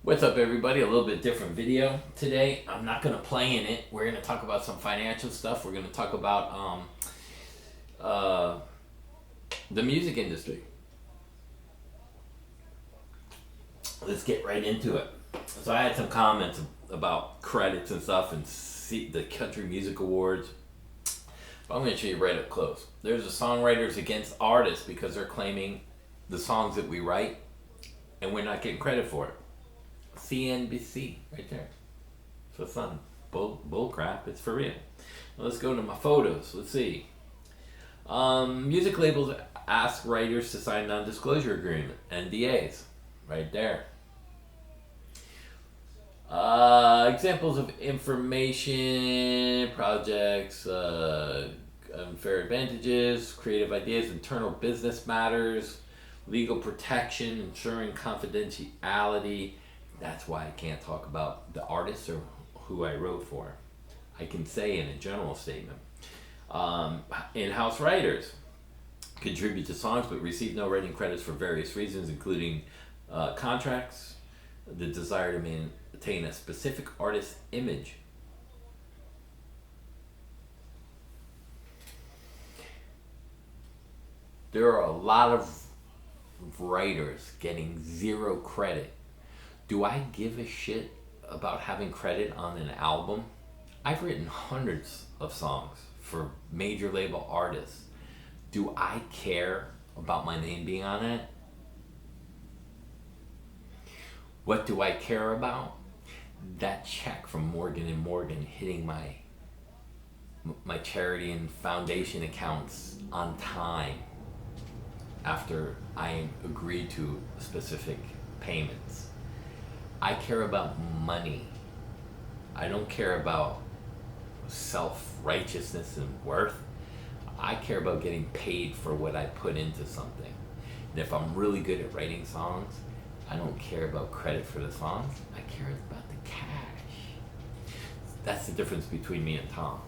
What's up, everybody? A little bit different video today. I'm not going to play in it. We're going to talk about some financial stuff. We're going to talk about the music industry. Let's get right into it. So I had some comments about credits and stuff and see the Country Music Awards. But I'm going to show you right up close. There's a songwriters against artists because they're claiming the songs that we write and we're not getting credit for it. CNBC right there. So it's not bull crap, it's for real. Let's go to my photos. Let's see. Music labels ask writers to sign non-disclosure agreement, NDAs, right there. Examples of information, projects, unfair advantages, creative ideas, internal business matters, legal protection, ensuring confidentiality. That's why I can't talk about the artist or who I wrote for. I can say in a general statement. In-house writers contribute to songs but receive no writing credits for various reasons, including contracts, the desire to maintain a specific artist image. There are a lot of writers getting zero credit. Do I give a shit about having credit on an album? I've written hundreds of songs for major label artists. Do I care about my name being on it? What do I care about? That check from Morgan & Morgan hitting my charity and foundation accounts on time after I agreed to specific payments. I care about money. I don't care about self-righteousness and worth. I care about getting paid for what I put into something. And if I'm really good at writing songs, I don't care about credit for the songs. I care about the cash. That's the difference between me and Tom.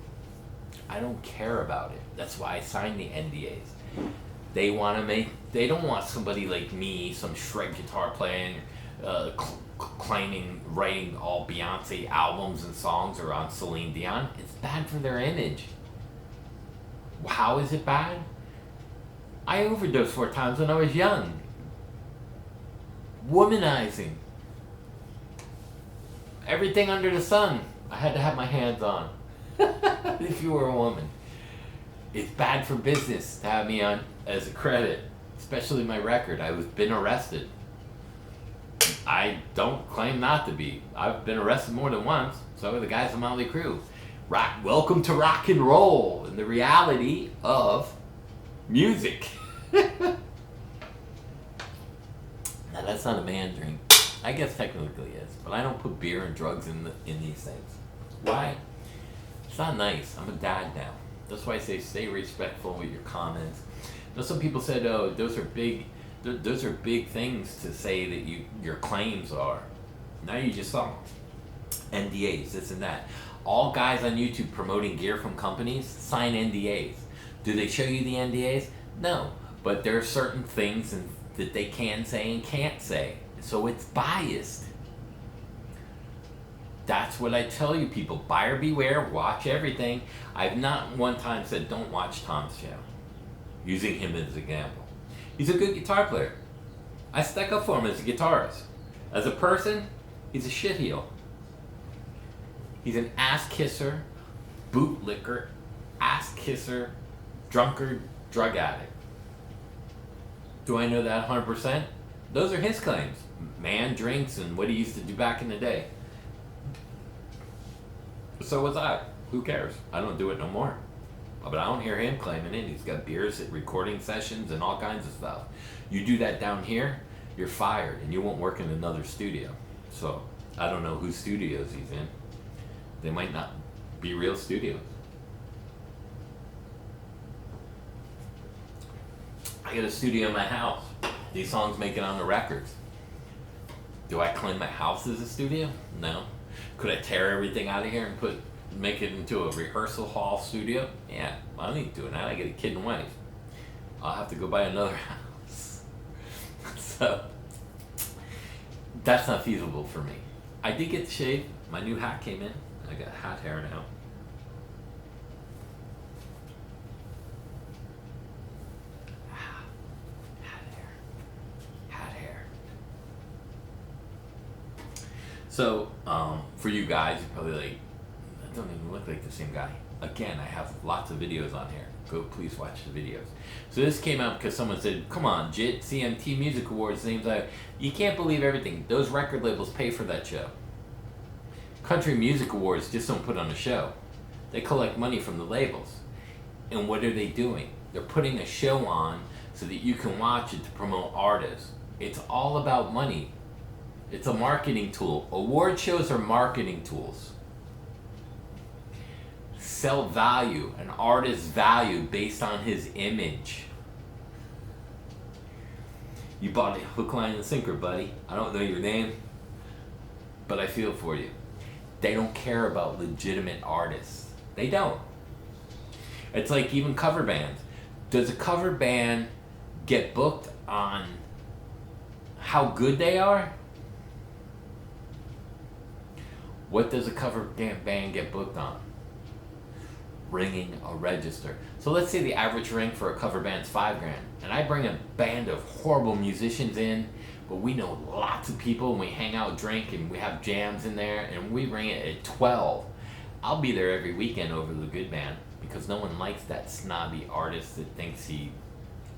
I don't care about it. That's why I signed the NDAs. They don't want somebody like me, some shred guitar playing, claiming writing all Beyonce albums and songs or on Celine Dion. It's bad for their image. How is it bad? I overdosed 4 times when I was young. Womanizing. Everything under the sun I had to have my hands on. If you were a woman. It's bad for business to have me on as a credit, especially my record. I've been arrested. I don't claim not to be. I've been arrested more than once. So are the guys in Motley Crue. Welcome to rock and roll and the reality of music. Now that's not a man drink. I guess technically it is, but I don't put beer and drugs in these things. Why? It's not nice. I'm a dad now. That's why I say stay respectful with your comments. Now some people said, oh, those are big things to say that your claims are. Now you just saw NDAs, this and that. All guys on YouTube promoting gear from companies sign NDAs. Do they show you the NDAs? No, but there are certain things that they can say and can't say. So it's biased. That's what I tell you people. Buyer beware, watch everything. I've not one time said don't watch Tom's channel, using him as an example. He's a good guitar player. I stuck up for him as a guitarist. As a person, he's a shitheel. He's an ass kisser, bootlicker, ass kisser, drunkard, drug addict. Do I know that 100%? Those are his claims. Man drinks and what he used to do back in the day. So was I. Who cares? I don't do it no more. But I don't hear him claiming it. He's got beers at recording sessions and all kinds of stuff. You do that down here, you're fired and you won't work in another studio. So I don't know whose studios he's in. They might not be real studios. I got a studio in my house. These songs make it on the records. Do I claim my house as a studio? No. Could I tear everything out of here and make it into a rehearsal hall studio? Yeah, I ain't doing that. I get a kid and wife. I'll have to go buy another house. So That's not feasible for me. I did get the shave. My new hat came in. I got hat hair now. Hat hair. Hat hair. So, for you guys, you're probably like, I don't even look like the same guy. Again, I have lots of videos on here. Go, please watch the videos. So this came out because someone said, come on, JIT, CMT Music Awards, names like, you can't believe everything. Those record labels pay for that show. Country Music Awards just don't put on a show. They collect money from the labels. And what are they doing? They're putting a show on so that you can watch it to promote artists. It's all about money. It's a marketing tool. Award shows are marketing tools. Sell value, an artist's value based on his image. You bought a hook, line, and sinker, buddy. I don't know your name, but I feel for you. They don't care about legitimate artists. They don't. It's like even cover bands. Does a cover band get booked on how good they are? What does a cover band get booked on? Ringing a register. So let's say the average ring for a cover band's $5,000, and I bring a band of horrible musicians in, but we know lots of people, and we hang out, drink, and we have jams in there, and we ring it at 12. I'll be there every weekend over the good band, because no one likes that snobby artist that thinks he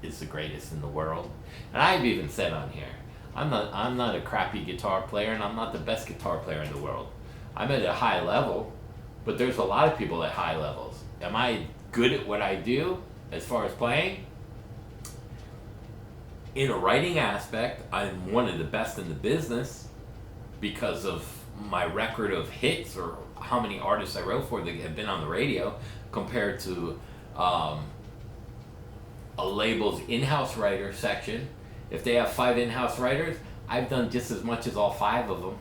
is the greatest in the world. And I've even said on here, I'm not a crappy guitar player, and I'm not the best guitar player in the world. I'm at a high level, but there's a lot of people at high levels. Am I good at what I do as far as playing? In a writing aspect, I'm one of the best in the business because of my record of hits or how many artists I wrote for that have been on the radio compared to a label's in-house writer section. If they have 5 in-house writers, I've done just as much as all 5 of them.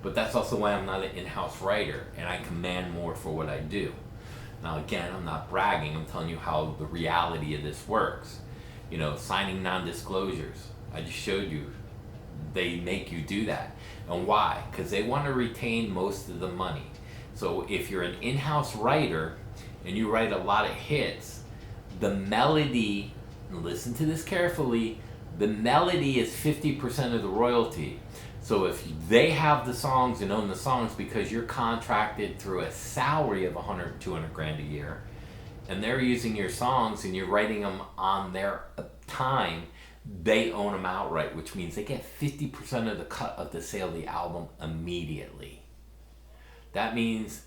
But that's also why I'm not an in-house writer, and I command more for what I do. Now again, I'm not bragging, I'm telling you how the reality of this works. You know, signing non-disclosures. I just showed you. They make you do that. And why? Because they want to retain most of the money. So if you're an in-house writer, and you write a lot of hits, the melody, listen to this carefully, the melody is 50% of the royalty. So if they have the songs and own the songs because you're contracted through a salary of $100, $200,000 a year, and they're using your songs and you're writing them on their time, they own them outright, which means they get 50% of the cut of the sale of the album immediately. That means,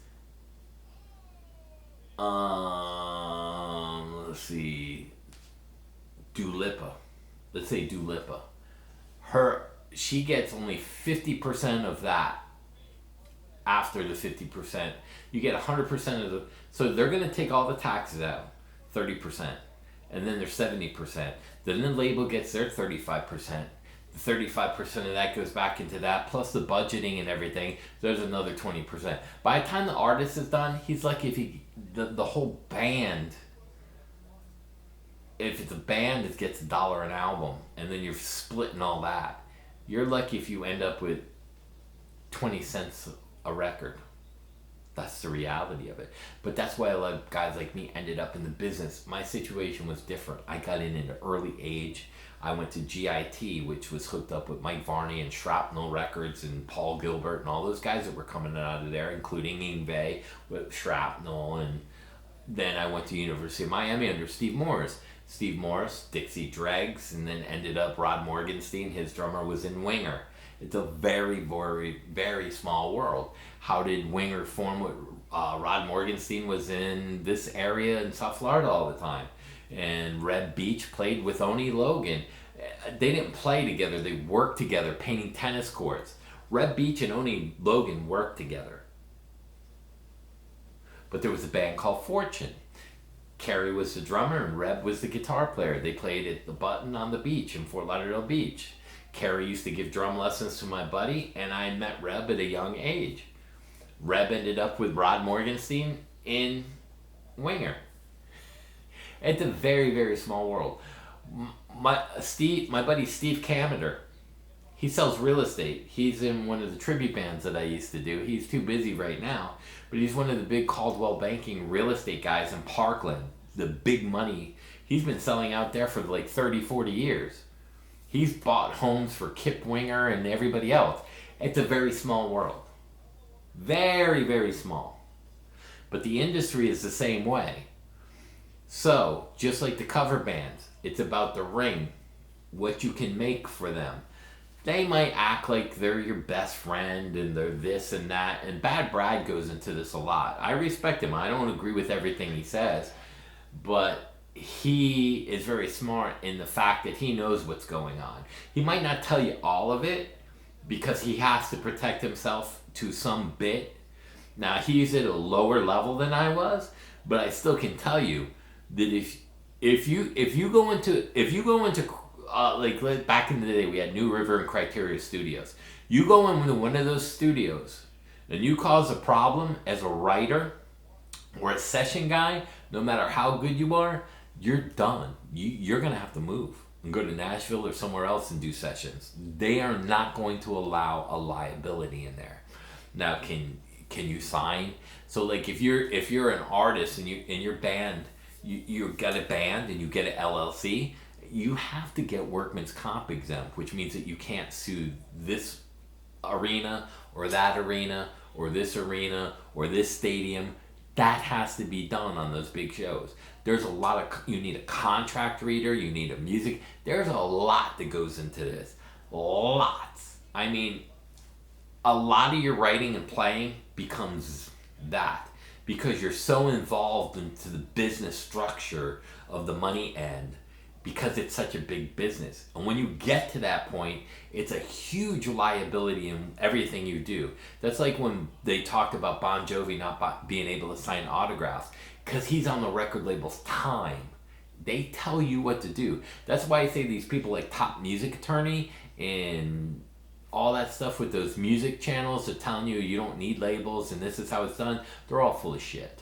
let's see, Dua Lipa. Let's say Dua Lipa. She gets only 50% of that. After the 50%, you get 100% of the. So they're going to take all the taxes out, 30%, and then there's 70%. Then the label gets their 35%. The 35% of that goes back into that, plus the budgeting and everything. There's another 20%. By the time the artist is done, he's lucky if the whole band. If it's a band, it gets $1 an album, and then you're splitting all that. You're lucky if you end up with 20 cents a record. That's the reality of it. But that's why a lot of guys like me ended up in the business. My situation was different. I got in at an early age. I went to GIT, which was hooked up with Mike Varney and Shrapnel Records and Paul Gilbert and all those guys that were coming out of there, including Yngwie with Shrapnel. And then I went to University of Miami under Steve Morris. Steve Morris, Dixie Dregs, and then ended up Rod Morgenstein. His drummer was in Winger. It's a very, very, very small world. How did Winger form with Rod Morgenstein was in this area in South Florida all the time. And Reb Beach played with Oni Logan. They didn't play together. They worked together painting tennis courts. Reb Beach and Oni Logan worked together. But there was a band called Fortune. Kerry was the drummer and Reb was the guitar player. They played at the Button on the beach in Fort Lauderdale Beach. Kerry used to give drum lessons to my buddy, and I met Reb at a young age. Reb ended up with Rod Morgenstein in Winger. It's a very, very small world. My buddy Steve Kammeter, He sells real estate. He's in one of the tribute bands that I used to do. He's too busy right now, but he's one of the big Caldwell Banking real estate guys in Parkland. The big money. He's been selling out there for like 30, 40 years. He's bought homes for Kip Winger and everybody else. It's a very small world. Very, very small. But the industry is the same way. So, just like the cover bands, it's about the ring, what you can make for them. They might act like they're your best friend and they're this and that. And Bad Brad goes into this a lot. I respect him. I don't agree with everything he says. But he is very smart in the fact that he knows what's going on. He might not tell you all of it because he has to protect himself to some bit. Now, he's at a lower level than I was, but I still can tell you that if you go into like back in the day, we had New River and Criteria Studios. You go into one of those studios and you cause a problem as a writer or a session guy, no matter how good you are, you're done. You're going to have to move and go to Nashville or somewhere else and do sessions. They are not going to allow a liability in there. Now, can you sign? So like if you're an artist and you in your band, you get a band and you get an LLC, you have to get workman's comp exempt, which means that you can't sue this arena or that arena or this arena or this stadium. That has to be done on those big shows. There's a lot of, you need a contract reader, you need a music, there's a lot that goes into this. Lots. I mean, a lot of your writing and playing becomes that because you're so involved into the business structure of the money end because it's such a big business. And when you get to that point, it's a huge liability in everything you do. That's like when they talked about Bon Jovi not being able to sign autographs because he's on the record label's time. They tell you what to do. That's why I say these people like Top Music Attorney and all that stuff with those music channels that telling you don't need labels and this is how it's done, they're all full of shit.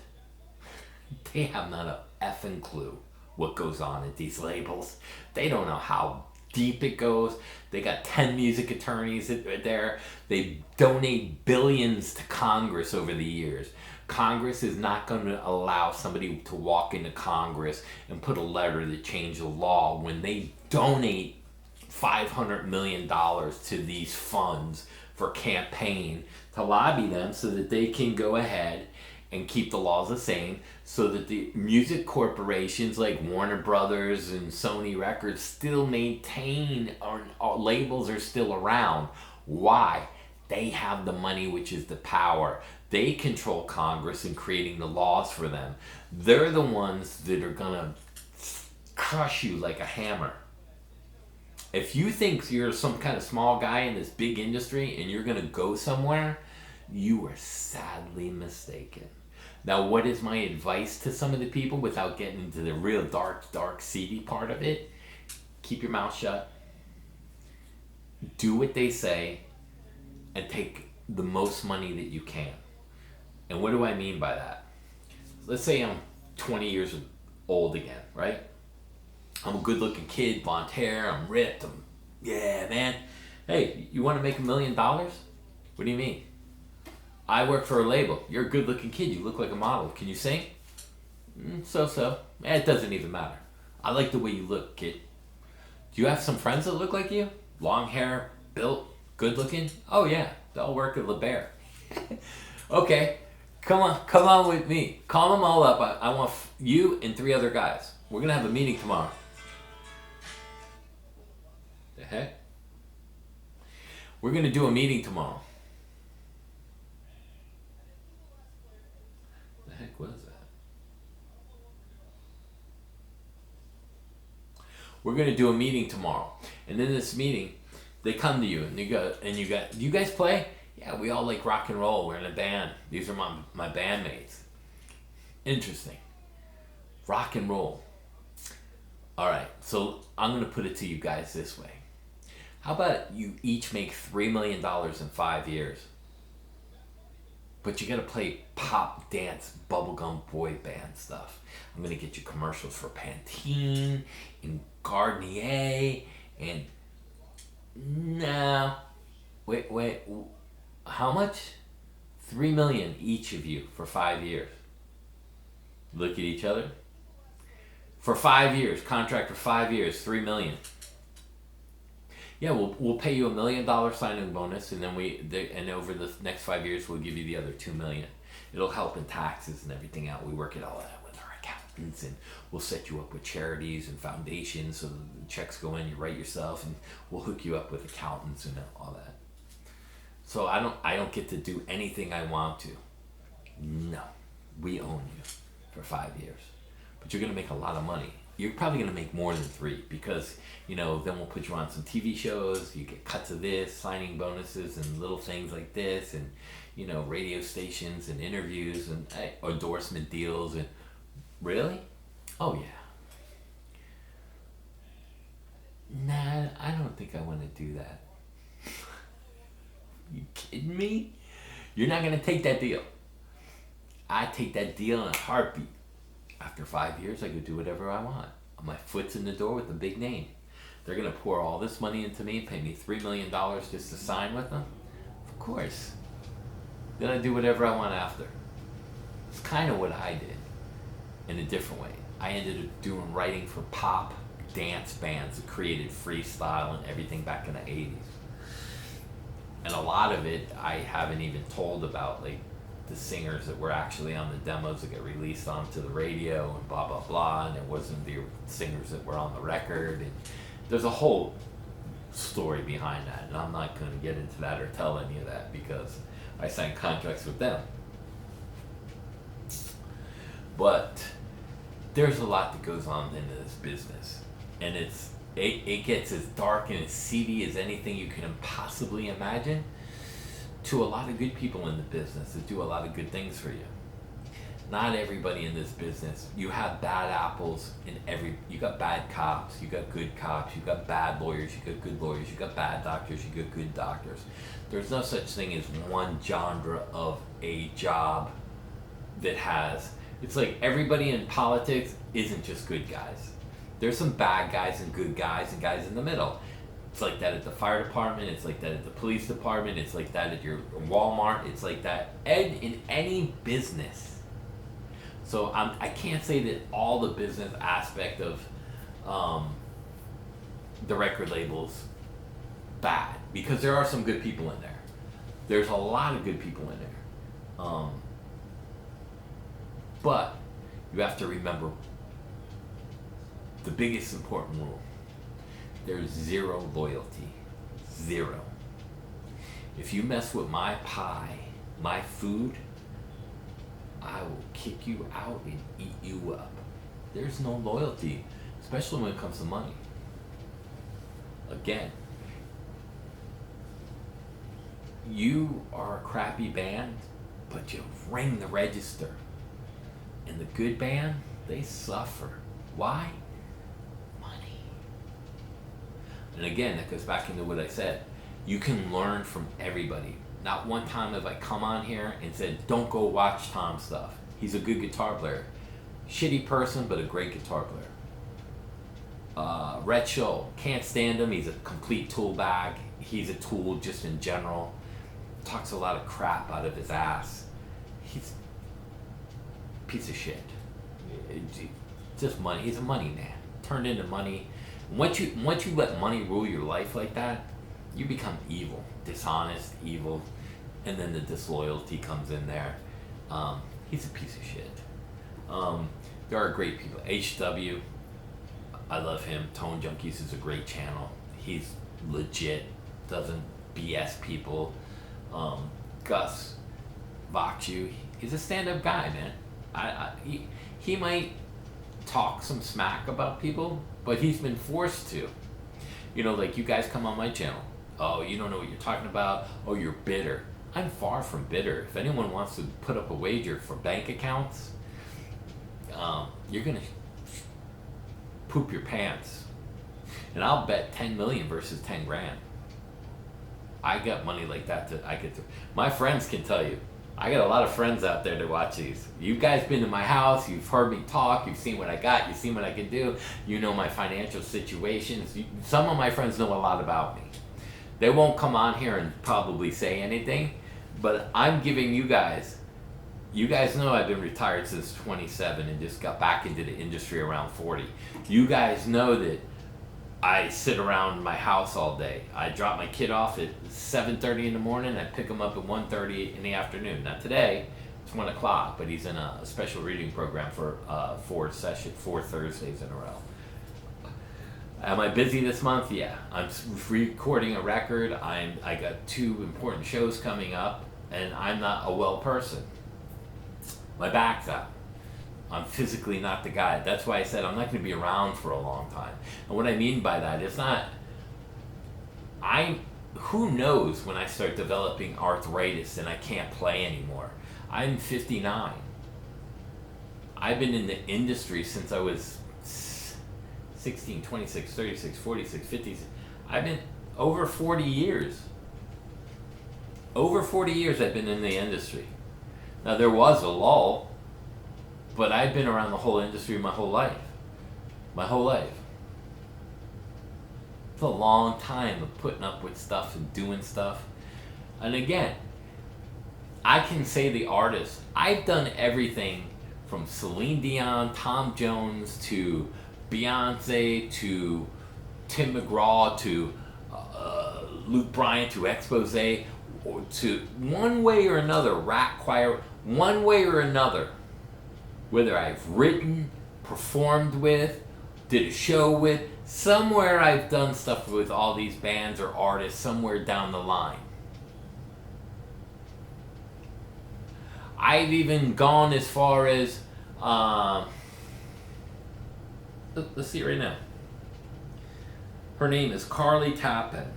They have not a effing clue what goes on at these labels. They don't know how deep it goes. They got 10 music attorneys there. They donate billions to Congress over the years. Congress is not going to allow somebody to walk into Congress and put a letter that changes the law when they donate $500 million to these funds for campaign to lobby them so that they can go ahead and keep the laws the same so that the music corporations like Warner Brothers and Sony Records still maintain our labels are still around. Why? They have the money, which is the power. They control Congress in creating the laws for them. They're the ones that are gonna crush you like a hammer. If you think you're some kind of small guy in this big industry and you're gonna go somewhere, you are sadly mistaken. Now, what is my advice to some of the people without getting into the real dark, seedy part of it? Keep your mouth shut. Do what they say and take the most money that you can. And what do I mean by that? Let's say I'm 20 years old again, right? I'm a good-looking kid, blonde hair, I'm ripped, yeah, man. Hey, you want to make $1 million? What do you mean? I work for a label. You're a good-looking kid. You look like a model. Can you sing? So. It doesn't even matter. I like the way you look, kid. Do you have some friends that look like you? Long hair, built, good-looking? Oh, yeah. They all work at LeBaire. Okay. Come on with me. Call them all up. I want you and 3 other guys. We're going to have a meeting tomorrow. The heck? We're going to do a meeting tomorrow. The heck was that? We're going to do a meeting tomorrow. And in this meeting, they come to you and you got, do you guys play? Yeah, we all like rock and roll. We're in a band. These are my bandmates. Interesting. Rock and roll. All right, so I'm going to put it to you guys this way. How about you each make $3 million in 5 years? But you got to play pop, dance, bubblegum boy band stuff. I'm going to get you commercials for Pantene and Garnier and No. Wait. How much? 3 million each of you for 5 years. Look at each other. For 5 years, contract for 5 years, 3 million. Yeah, we'll pay you $1 million signing bonus, and then and over the next 5 years we'll give you the other 2 million. It'll help in taxes and everything out. We work it all out with our accountants, and we'll set you up with charities and foundations so the checks go in. You write yourself, and we'll hook you up with accountants and all that. So I don't get to do anything I want to. No, we own you for 5 years, but you're gonna make a lot of money. You're probably gonna make more than 3 because then we'll put you on some TV shows. You get cuts of this, signing bonuses, and little things like this, and radio stations and interviews and endorsement deals. And really, oh yeah. Nah, I don't think I want to do that. You kidding me? You're not gonna take that deal. I take that deal in a heartbeat. After 5 years, I could do whatever I want. My foot's in the door with a big name. They're gonna pour all this money into me, pay me $3 million just to sign with them? Of course. Then I do whatever I want after. It's kind of what I did in a different way. I ended up doing writing for pop dance bands that created freestyle and everything back in the 80s. And a lot of it I haven't even told about, like the singers that were actually on the demos that get released onto the radio and blah blah blah, and it wasn't the singers that were on the record, and there's a whole story behind that, and I'm not going to get into that or tell any of that because I signed contracts with them. But there's a lot that goes on into this business, and it gets as dark and as seedy as anything you can possibly imagine, to a lot of good people in the business that do a lot of good things for you. Not everybody in this business. You have bad apples you got bad cops, you got good cops, you got bad lawyers, you got good lawyers, you got bad doctors, you got good doctors. There's no such thing as one genre of a job that has, it's like everybody in politics isn't just good guys. There's some bad guys and good guys and guys in the middle. It's like that at the fire department, it's like that at the police department, it's like that at your Walmart, it's like that in any business. So I can't say that all the business aspect of the record label's bad, because there are some good people in there. There's a lot of good people in there. But you have to remember the biggest important rule. There's zero loyalty. Zero. If you mess with my pie, my food, I will kick you out and eat you up. There's no loyalty, especially when it comes to money. Again, you are a crappy band, but you ring the register. And the good band, they suffer. Why? And again, that goes back into what I said. You can learn from everybody. Not one time have I come on here and said, don't go watch Tom's stuff. He's a good guitar player. Shitty person, but a great guitar player. Rhett Shull, can't stand him. He's a complete tool bag. He's a tool just in general. Talks a lot of crap out of his ass. He's a piece of shit. Just money. He's a money man. Turned into money. Once you let money rule your life like that, you become evil, dishonest, evil, and then the disloyalty comes in there. He's a piece of shit. There are great people. HW, I love him. Tone Junkies is a great channel. He's legit, doesn't BS people. Gus Voxu, he's a stand-up guy, man. He might talk some smack about people, but he's been forced to. Like you guys come on my channel. Oh, you don't know what you're talking about. Oh, you're bitter. I'm far from bitter. If anyone wants to put up a wager for bank accounts, you're gonna poop your pants. And I'll bet 10 million versus 10 grand. I got money like that I could. My friends can tell you. I got a lot of friends out there that watch these. You guys been to my house, you've heard me talk, you've seen what I got, you've seen what I can do, you know my financial situations. Some of my friends know a lot about me. They won't come on here and probably say anything, but I'm giving you guys know I've been retired since 27 and just got back into the industry around 40. You guys know that I sit around my house all day. I drop my kid off at 7:30 in the morning. I pick him up at 1:30 in the afternoon. Not today, it's 1 o'clock, but he's in a special reading program for 4 Thursdays in a row. Am I busy this month? Yeah. I'm recording a record. I got 2 important shows coming up, and I'm not a well person. My back's out. I'm physically not the guy. That's why I said I'm not going to be around for a long time. And what I mean by that, it's not... Who knows when I start developing arthritis and I can't play anymore. I'm 59. I've been in the industry since I was 16, 26, 36, 46, 50. I've been over 40 years. Over 40 years I've been in the industry. Now there was a lull, but I've been around the whole industry my whole life. My whole life. It's a long time of putting up with stuff and doing stuff. And again, I can say the artist, I've done everything from Celine Dion, Tom Jones, to Beyonce, to Tim McGraw, to Luke Bryan, to Expose, or to one way or another, Rat Choir, one way or another, whether I've written, performed with, did a show with, somewhere I've done stuff with all these bands or artists somewhere down the line. I've even gone as far as, let's see right now. Her name is Carly Tappan.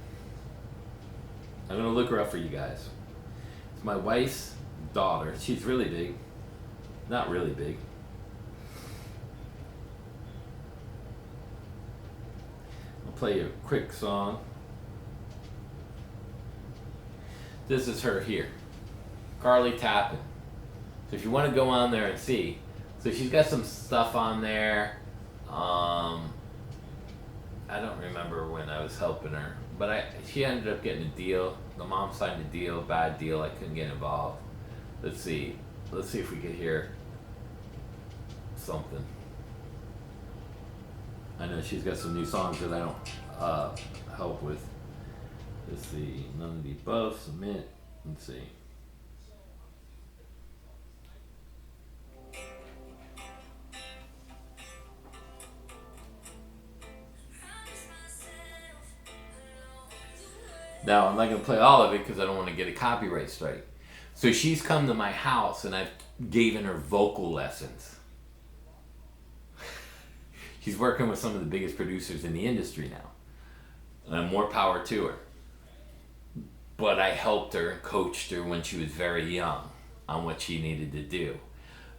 I'm going to look her up for you guys. It's my wife's daughter. She's really big. Not really big. I'll play you a quick song. This is her here. Carly Tappan. So if you want to go on there and see. So she's got some stuff on there. I don't remember when I was helping her. But she ended up getting a deal. The mom signed a deal, bad deal. I couldn't get involved. Let's see. Let's see if we could hear something. I know she's got some new songs that I don't help with. Let's see. None of the above. Submit. Let's see. Now, I'm not going to play all of it because I don't want to get a copyright strike. So she's come to my house and I've given her vocal lessons. She's working with some of the biggest producers in the industry now. And more power to her. But I helped her and coached her when she was very young on what she needed to do.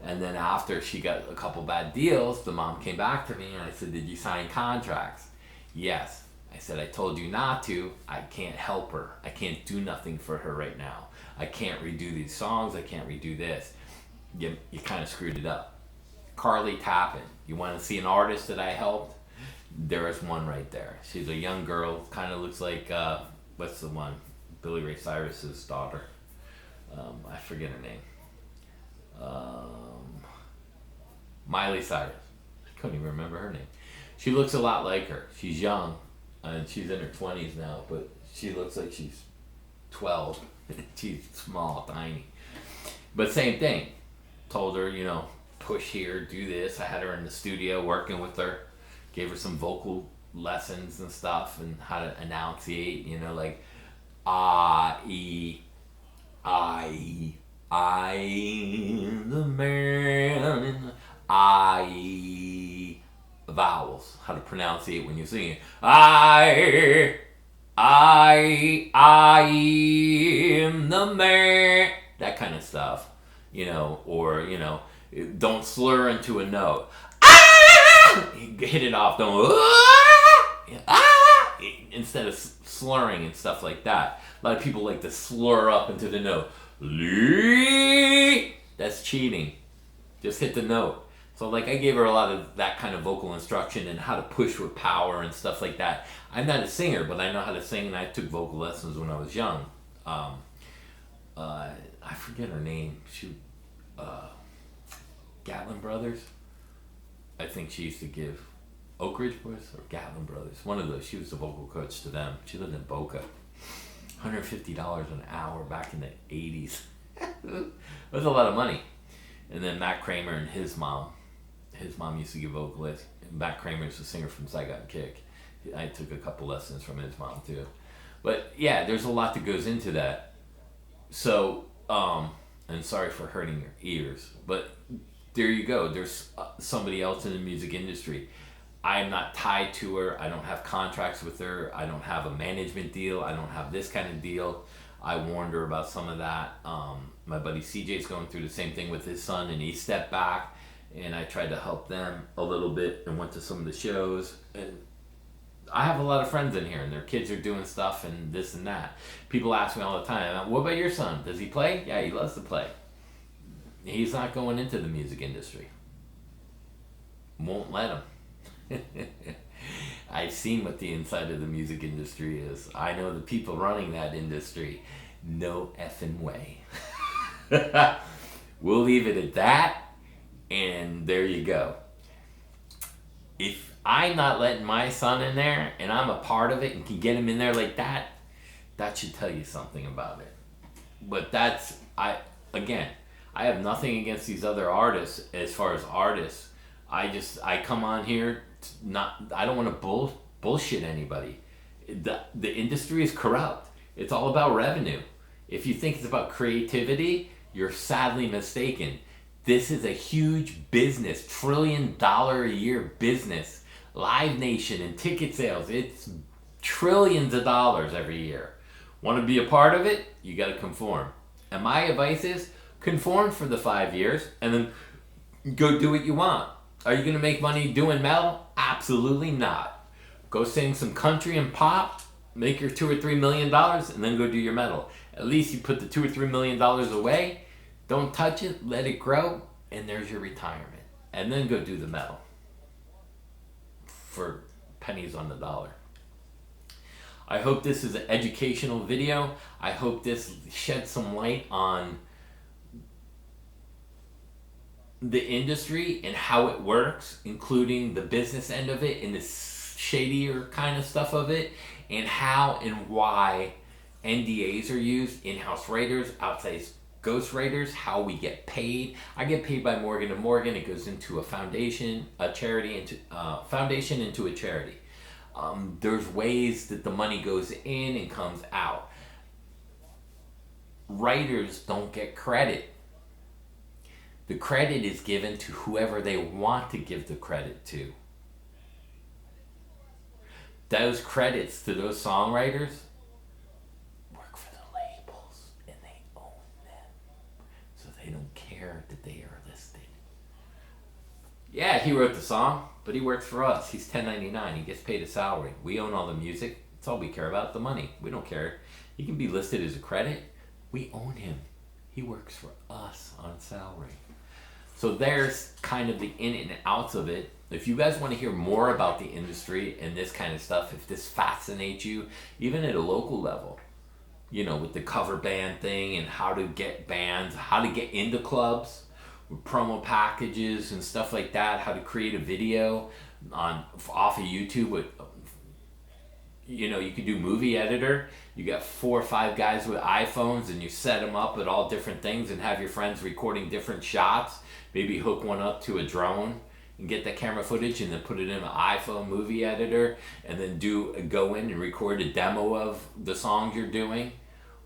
And then after she got a couple bad deals, the mom came back to me and I said, "Did you sign contracts?" "Yes." I said, "I told you not to. I can't help her. I can't do nothing for her right now. I can't redo these songs. I can't redo this." You kind of screwed it up. Carly Tappan. You want to see an artist that I helped? There is one right there. She's a young girl. Kind of looks like, what's the one? Billy Ray Cyrus's daughter. I forget her name. Miley Cyrus. I couldn't even remember her name. She looks a lot like her. She's young. And she's in her 20s now, but she looks like she's 12. She's small, tiny. But same thing. Told her, push here, do this. I had her in the studio working with her. Gave her some vocal lessons and stuff and how to enunciate, like I, the man, vowels, how to pronounce it when you sing it. I am the man. That kind of stuff, or don't slur into a note. Hit it off. Don't instead of slurring and stuff like that. A lot of people like to slur up into the note. That's cheating. Just hit the note. So like I gave her a lot of that kind of vocal instruction and how to push with power and stuff like that. I'm not a singer, but I know how to sing, and I took vocal lessons when I was young. Um, I forget her name. Gatlin Brothers. I think she used to give Oak Ridge Boys or Gatlin Brothers. One of those. She was the vocal coach to them. She lived in Boca. $150 an hour back in the 80s. It was a lot of money. And then Matt Kramer and his mom used to give vocal lessons. Matt Kramer's the singer from Saigon Kick. I took a couple lessons from his mom too. But yeah, there's a lot that goes into that. So, and sorry for hurting your ears, but there you go. There's somebody else in the music industry. I'm not tied to her. I don't have contracts with her. I don't have a management deal. I don't have this kind of deal. I warned her about some of that. My buddy CJ's going through the same thing with his son, and he stepped back, and I tried to help them a little bit and went to some of the shows. And I have a lot of friends in here, and their kids are doing stuff and this and that. People ask me all the time, what about your son? Does he play? Yeah, he loves to play. He's not going into the music industry. Won't let him. I've seen what the inside of the music industry is. I know the people running that industry. No effing way. We'll leave it at that, and there you go. If I'm not letting my son in there, and I'm a part of it and can get him in there like that, that should tell you something about it. But I have nothing against these other artists as far as artists. I come on here I don't want to bullshit anybody. The industry is corrupt. It's all about revenue. If you think it's about creativity, you're sadly mistaken. This is a huge business, $1 trillion a year business. Live Nation and ticket sales, it's trillions of dollars every year. Want to be a part of it? You got to conform. And my advice is conform for the 5 years and then go do what you want. Are you going to make money doing metal? Absolutely not. Go sing some country and pop, make your $2 or $3 million, and then go do your metal. At least you put the $2 or $3 million away. Don't touch it, let it grow, and there's your retirement. And then go do the metal for pennies on the dollar. I hope this is an educational video. I hope this sheds some light on the industry and how it works, including the business end of it and the shadier kind of stuff of it, and how and why NDAs are used, in-house writers, outside ghost writers, how we get paid. I get paid by Morgan & Morgan. It goes into a foundation, a charity, into foundation into a charity. There's ways that the money goes in and comes out. Writers don't get credit. The credit is given to whoever they want to give the credit to. Those credits to those songwriters work for the labels, and they own them. So they don't care that they are listed. Yeah, he wrote the song, but he works for us. He's 1099. He gets paid a salary. We own all the music. That's all we care about, the money. We don't care. He can be listed as a credit. We own him. He works for us on salary. So there's kind of the in and outs of it. If you guys want to hear more about the industry and this kind of stuff, if this fascinates you, even at a local level, with the cover band thing and how to get bands, how to get into clubs with promo packages and stuff like that, how to create a video off of YouTube with, you could do movie editor. You got 4 or 5 guys with iPhones and you set them up with all different things and have your friends recording different shots. Maybe hook one up to a drone and get that camera footage and then put it in an iPhone movie editor and then go in and record a demo of the songs you're doing.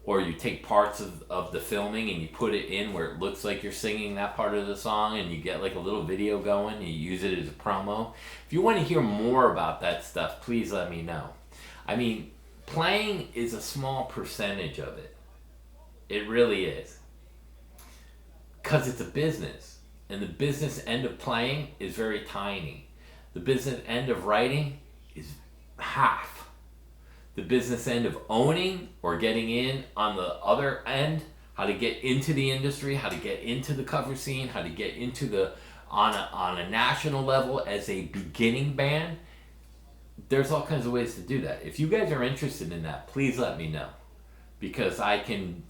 Or you take parts of the filming and you put it in where it looks like you're singing that part of the song and you get like a little video going and you use it as a promo. If you want to hear more about that stuff, please let me know. I mean, playing is a small percentage of it. It really is. Because it's a business. And the business end of playing is very tiny. The business end of writing is half. The business end of owning or getting in on the other end, how to get into the industry, how to get into the cover scene, how to get into the On a national level as a beginning band, there's all kinds of ways to do that. If you guys are interested in that, please let me know, because I can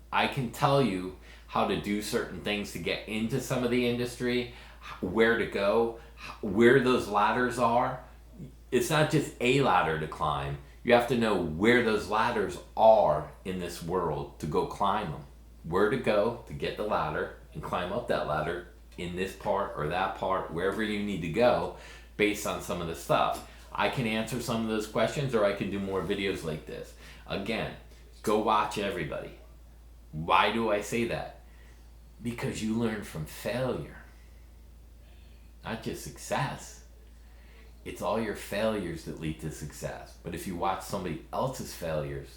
tell you how to do certain things to get into some of the industry, where to go, where those ladders are. It's not just a ladder to climb. You have to know where those ladders are in this world to go climb them. Where to go to get the ladder and climb up that ladder in this part or that part, wherever you need to go based on some of the stuff. I can answer some of those questions, or I can do more videos like this. Again, go watch everybody. Why do I say that? Because you learn from failure, not just success. It's all your failures that lead to success. But if you watch somebody else's failures,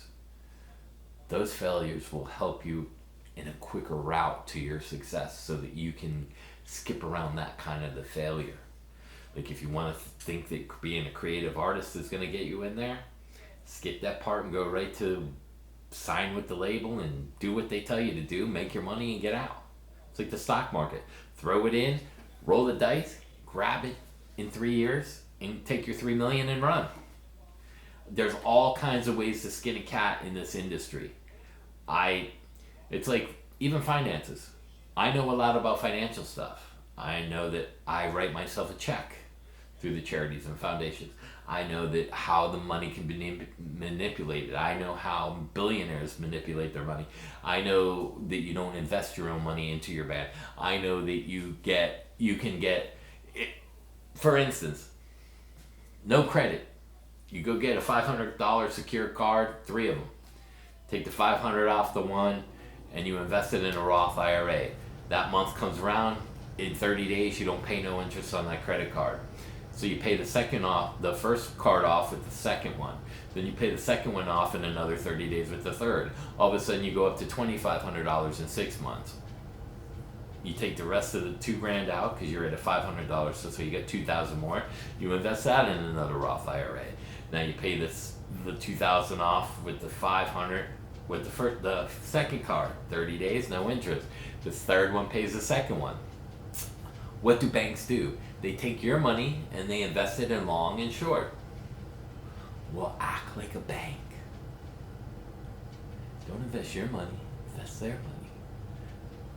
those failures will help you in a quicker route to your success, so that you can skip around that kind of the failure. Like if you want to think that being a creative artist is going to get you in there, skip that part and go right to sign with the label and do what they tell you to do, make your money and get out. It's like the stock market. Throw it in, roll the dice, grab it in 3 years, and take your $3 million and run. There's all kinds of ways to skin a cat in this industry. It's like even finances. I know a lot about financial stuff. I know that I write myself a check through the charities and foundations. I know that how the money can be manipulated. I know how billionaires manipulate their money. I know that you don't invest your own money into your band. I know that you can get, for instance, no credit. You go get a $500 secured card, 3 of them. Take the $500 off the one, and you invest it in a Roth IRA. That month comes around, in 30 days you don't pay no interest on that credit card. So you pay the first card off with the second one. Then you pay the second one off in another 30 days with the third. All of a sudden you go up to $2,500 in 6 months. You take the rest of the $2,000 out because you're at a $500, so you get $2,000 more. You invest that in another Roth IRA. Now you pay the $2,000 off with the $500 with the second card. 30 days, no interest. The third one pays the second one. What do banks do? They take your money and they invest it in long and short. Well, act like a bank. Don't invest your money, invest their money.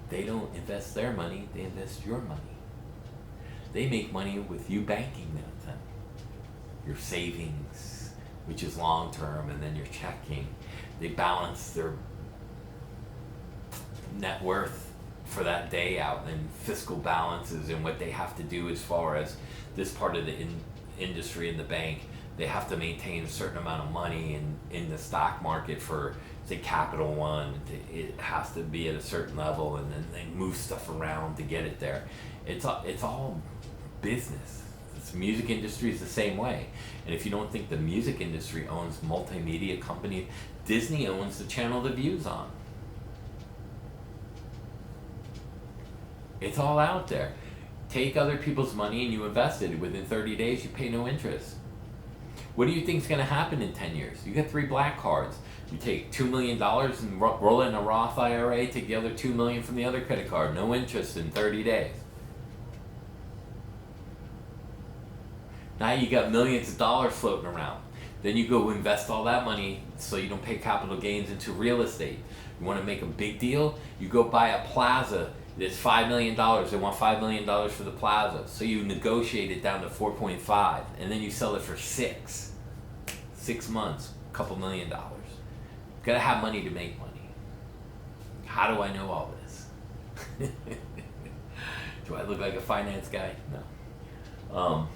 They don't invest their money, they invest your money. They make money with you banking them. Your savings, which is long term, and then your checking. They balance their net worth for that day out, and fiscal balances and what they have to do as far as this part of the industry in the bank. They have to maintain a certain amount of money in the stock market for, say, Capital One. It has to be at a certain level, and then they move stuff around to get it there. It's all business. The music industry is the same way. And if you don't think the music industry owns multimedia companies, Disney owns the channel The View's on. It's all out there. Take other people's money and you invest it. Within 30 days, you pay no interest. What do you think is going to happen in 10 years? You get 3 black cards. You take $2 million and roll it in a Roth IRA, take the other $2 million from the other credit card. No interest in 30 days. Now you got millions of dollars floating around. Then you go invest all that money so you don't pay capital gains into real estate. You want to make a big deal? You go buy a plaza. It's $5 million. They want $5 million for the plaza. So you negotiate it down to 4.5, and then you sell it for 6. 6 months, a couple $1 million. Gotta have money to make money. How do I know all this? Do I look like a finance guy? No.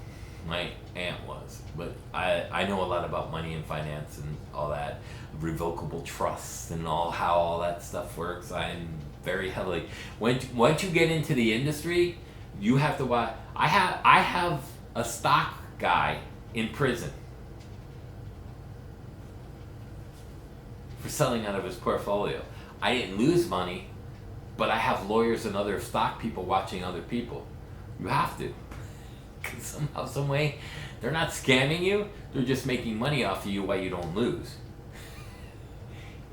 My aunt was, but I know a lot about money and finance and all that, revocable trusts and how all that stuff works. I'm very heavily. Once you get into the industry, you have to watch. I have a stock guy in prison for selling out of his portfolio. I didn't lose money, but I have lawyers and other stock people watching other people. You have to. Because somehow, some way, they're not scamming you. They're just making money off of you while you don't lose.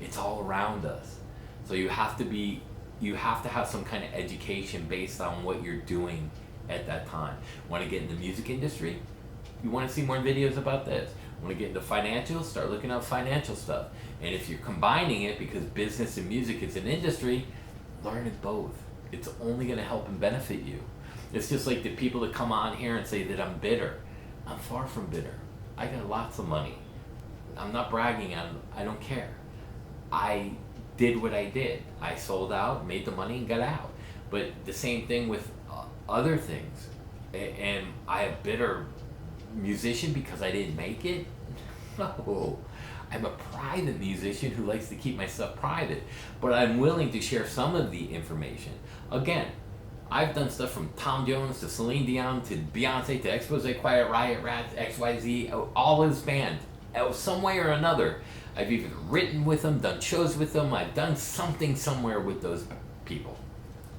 It's all around us. So you have to have some kind of education based on what you're doing at that time. Want to get in the music industry? You want to see more videos about this. Want to get into financials? Start looking up financial stuff. And if you're combining it, because business and music is an industry, learn it both. It's only going to help and benefit you. It's just like the people that come on here and say that I'm bitter. I'm far from bitter. I got lots of money. I'm not bragging. I don't care. I did what I did. I sold out, made the money, and got out. But the same thing with other things. And I am a bitter musician because I didn't make it? No. I'm a private musician who likes to keep my stuff private. But I'm willing to share some of the information. Again, I've done stuff from Tom Jones to Celine Dion to Beyonce to Expose, Quiet Riot, Rats, XYZ, all his band. Some way or another, I've even written with them, done shows with them. I've done something somewhere with those people.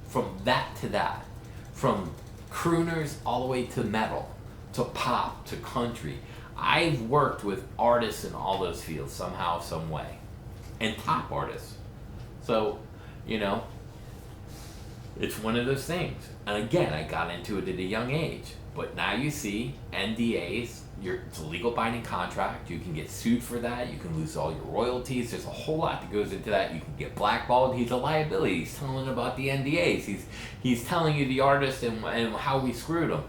From that to that. From crooners all the way to metal, to pop, to country. I've worked with artists in all those fields somehow, some way. And top artists. So, it's one of those things. And again, I got into it at a young age. But now you see NDAs, it's a legal binding contract. You can get sued for that. You can lose all your royalties. There's a whole lot that goes into that. You can get blackballed. He's a liability. He's telling about the NDAs. He's telling you the artist and how we screwed him.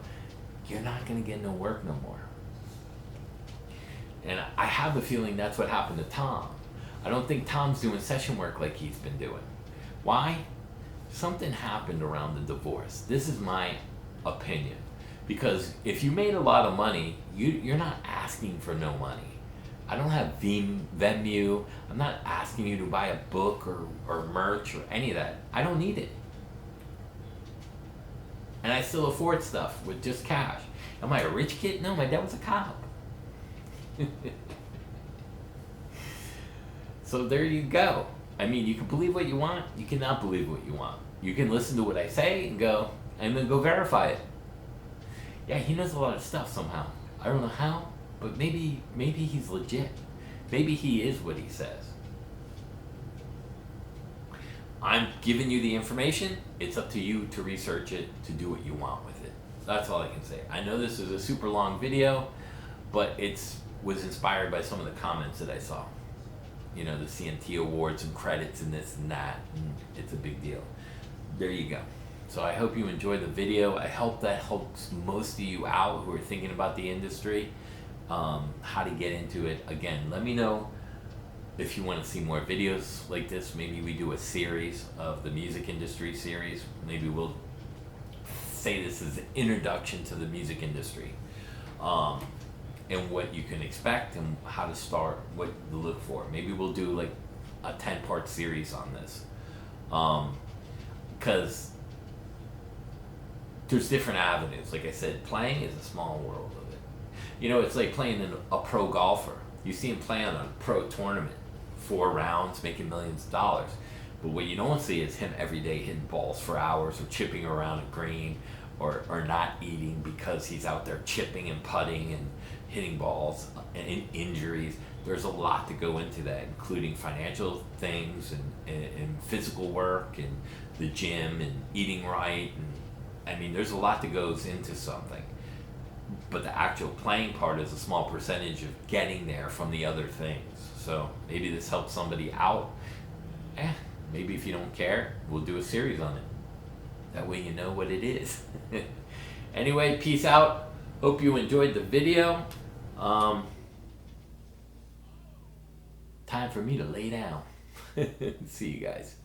You're not going to get no work no more. And I have a feeling that's what happened to Tom. I don't think Tom's doing session work like he's been doing. Why? Something happened around the divorce. This is my opinion. Because if you made a lot of money, you're not asking for no money. I don't have Venmo. I'm not asking you to buy a book or merch or any of that. I don't need it. And I still afford stuff with just cash. Am I a rich kid? No, my dad was a cop. So there you go. I mean, you can believe what you want. You cannot believe what you want. You can listen to what I say and then go verify it. Yeah, he knows a lot of stuff somehow. I don't know how, but maybe he's legit. Maybe he is what he says. I'm giving you the information. It's up to you to research it, to do what you want with it. That's all I can say. I know this is a super long video, but it was inspired by some of the comments that I saw. The CNT awards and credits and this and that. And it's a big deal. There you go. So I hope you enjoyed the video. I hope that helps most of you out who are thinking about the industry, how to get into it. Again, let me know if you want to see more videos like this. Maybe we do a series of the music industry series. Maybe we'll say this is an introduction to the music industry, and what you can expect and how to start, what to look for. Maybe we'll do like a 10-part series on this, because there's different avenues. Like I said, playing is a small world of it. It's like playing in a pro golfer. You see him play on a pro tournament, 4 rounds, making millions of dollars. But what you don't see is him every day hitting balls for hours or chipping around a green or not eating because he's out there chipping and putting and hitting balls and injuries. There's a lot to go into that, including financial things and physical work and the gym and eating right. And I mean, there's a lot that goes into something. But the actual playing part is a small percentage of getting there from the other things. So maybe this helps somebody out. Maybe if you don't care, we'll do a series on it. That way you know what it is. Anyway, peace out. Hope you enjoyed the video. Time for me to lay down. See you guys.